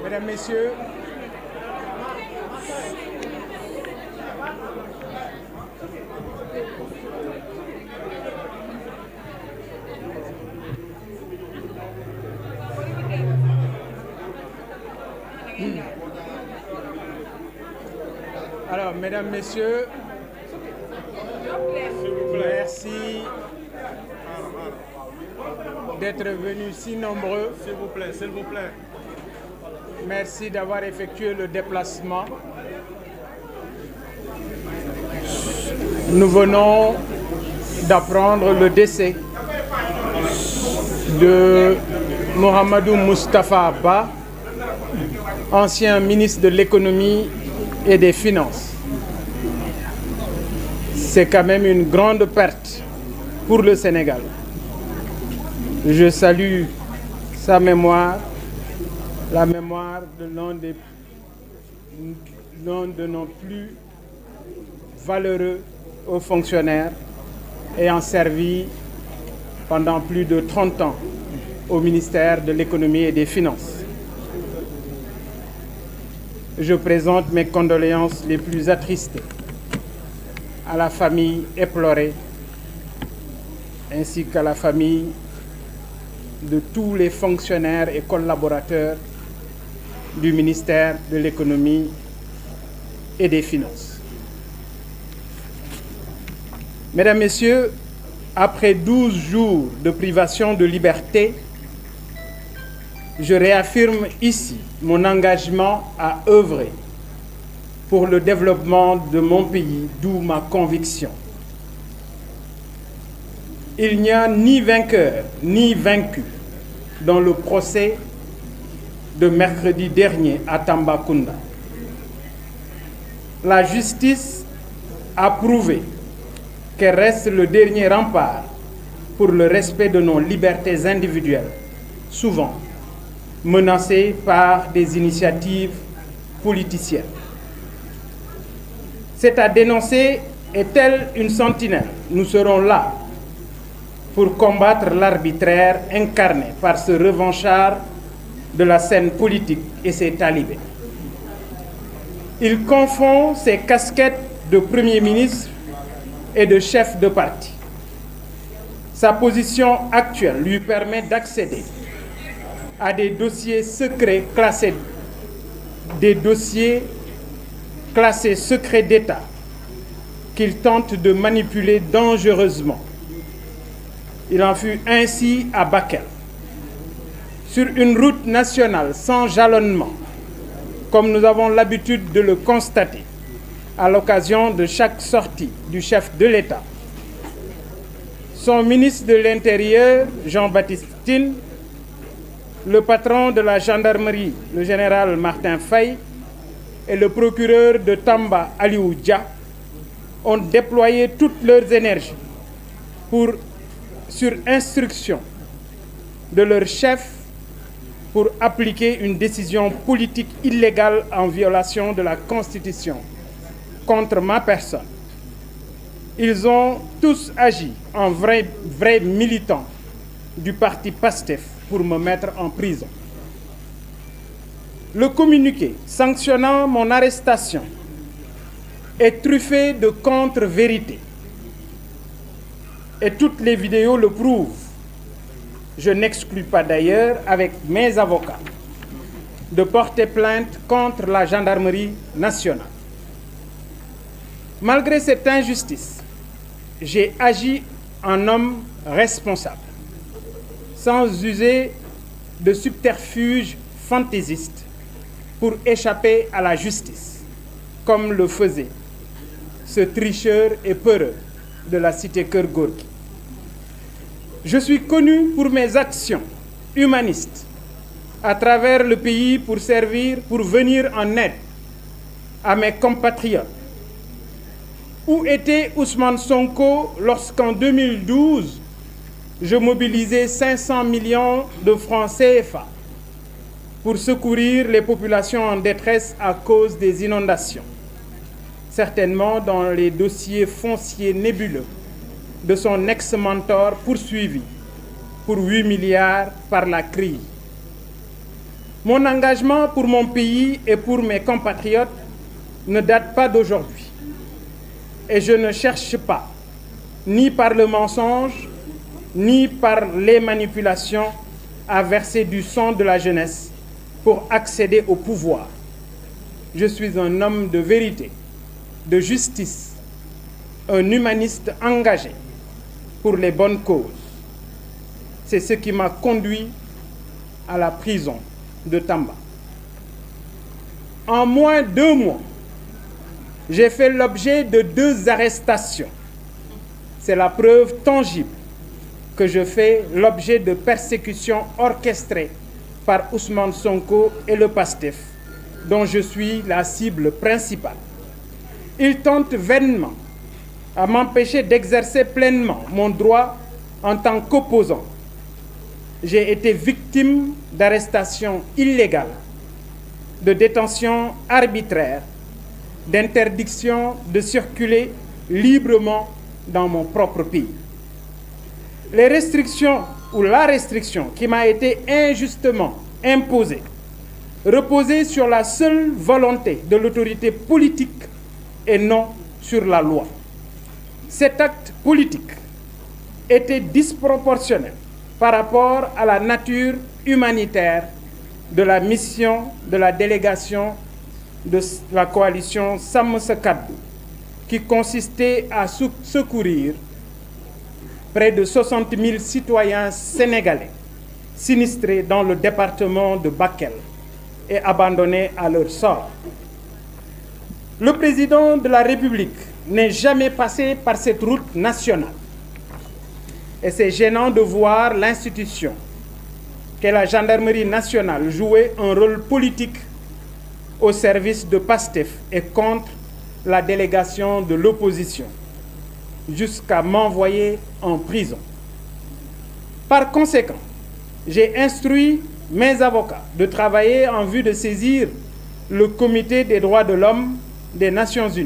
Mesdames, Messieurs, alors, Mesdames, Messieurs, merci d'être venus si nombreux. S'il vous plaît, s'il vous plaît. Merci d'avoir effectué le déplacement. Nous venons d'apprendre le décès de Mohamedou Moustapha Ba, ancien ministre de l'économie et des finances. C'est quand même une grande perte pour le Sénégal. Je salue sa mémoire, la mémoire de l'un de nos plus valeureux hauts fonctionnaires ayant servi pendant plus de 30 ans au ministère de l'économie et des finances. Je présente mes condoléances les plus attristées à la famille éplorée ainsi qu'à la famille de tous les fonctionnaires et collaborateurs du ministère de l'économie et des finances. Mesdames, Messieurs, après 12 jours de privation de liberté, je réaffirme ici mon engagement à œuvrer pour le développement de mon pays, d'où ma conviction. Il n'y a ni vainqueur ni vaincu dans le procès de mercredi dernier à Tambacounda. La justice a prouvé qu'elle reste le dernier rempart pour le respect de nos libertés individuelles, souvent menacées par des initiatives politiciennes. C'est à dénoncer et telle une sentinelle, nous serons là pour combattre l'arbitraire incarné par ce revanchard de la scène politique et ses talibés. Il confond ses casquettes de Premier ministre et de chef de parti. Sa position actuelle lui permet d'accéder à des dossiers secrets classés, secrets d'État qu'il tente de manipuler dangereusement. Il en fut ainsi à Bakel, sur une route nationale sans jalonnement, comme nous avons l'habitude de le constater à l'occasion de chaque sortie du chef de l'État. Son ministre de l'Intérieur, Jean-Baptiste Tine, le patron de la gendarmerie, le général Martin Faye, et le procureur de Tamba, Aliou Dia, ont déployé toutes leurs énergies sur instruction de leur chef, pour appliquer une décision politique illégale en violation de la Constitution contre ma personne. Ils ont tous agi en vrais militants du parti PASTEF pour me mettre en prison. Le communiqué sanctionnant mon arrestation est truffé de contre-vérités. Et toutes les vidéos le prouvent. Je n'exclus pas d'ailleurs, avec mes avocats, de porter plainte contre la gendarmerie nationale. Malgré cette injustice, j'ai agi en homme responsable, sans user de subterfuges fantaisistes pour échapper à la justice, comme le faisait ce tricheur et peureux de la cité Keur Gorgui. Je suis connu pour mes actions humanistes à travers le pays pour venir en aide à mes compatriotes. Où était Ousmane Sonko lorsqu'en 2012, je mobilisais 500 millions de francs CFA pour secourir les populations en détresse à cause des inondations, certainement dans les dossiers fonciers nébuleux de son ex-mentor poursuivi pour 8 milliards par la CRI. Mon engagement pour mon pays et pour mes compatriotes ne date pas d'aujourd'hui. Et je ne cherche pas, ni par le mensonge, ni par les manipulations, à verser du sang de la jeunesse pour accéder au pouvoir. Je suis un homme de vérité, de justice, un humaniste engagé pour les bonnes causes. C'est ce qui m'a conduit à la prison de Tamba. En moins de 2 mois, j'ai fait l'objet de 2 arrestations. C'est la preuve tangible que je fais l'objet de persécutions orchestrées par Ousmane Sonko et le PASTEF, dont je suis la cible principale. Ils tentent vainement à m'empêcher d'exercer pleinement mon droit en tant qu'opposant. J'ai été victime d'arrestations illégales, de détentions arbitraires, d'interdiction de circuler librement dans mon propre pays. Les restrictions ou la restriction qui m'a été injustement imposée reposait sur la seule volonté de l'autorité politique et non sur la loi. Cet acte politique était disproportionné par rapport à la nature humanitaire de la mission de la délégation de la coalition Sàmm Sa Kàddu, qui consistait à secourir près de 60 000 citoyens sénégalais sinistrés dans le département de Bakel et abandonnés à leur sort. Le président de la République n'est jamais passé par cette route nationale. Et c'est gênant de voir l'institution qu'est la gendarmerie nationale jouer un rôle politique au service de PASTEF et contre la délégation de l'opposition, jusqu'à m'envoyer en prison. Par conséquent, j'ai instruit mes avocats de travailler en vue de saisir le Comité des droits de l'homme des Nations Unies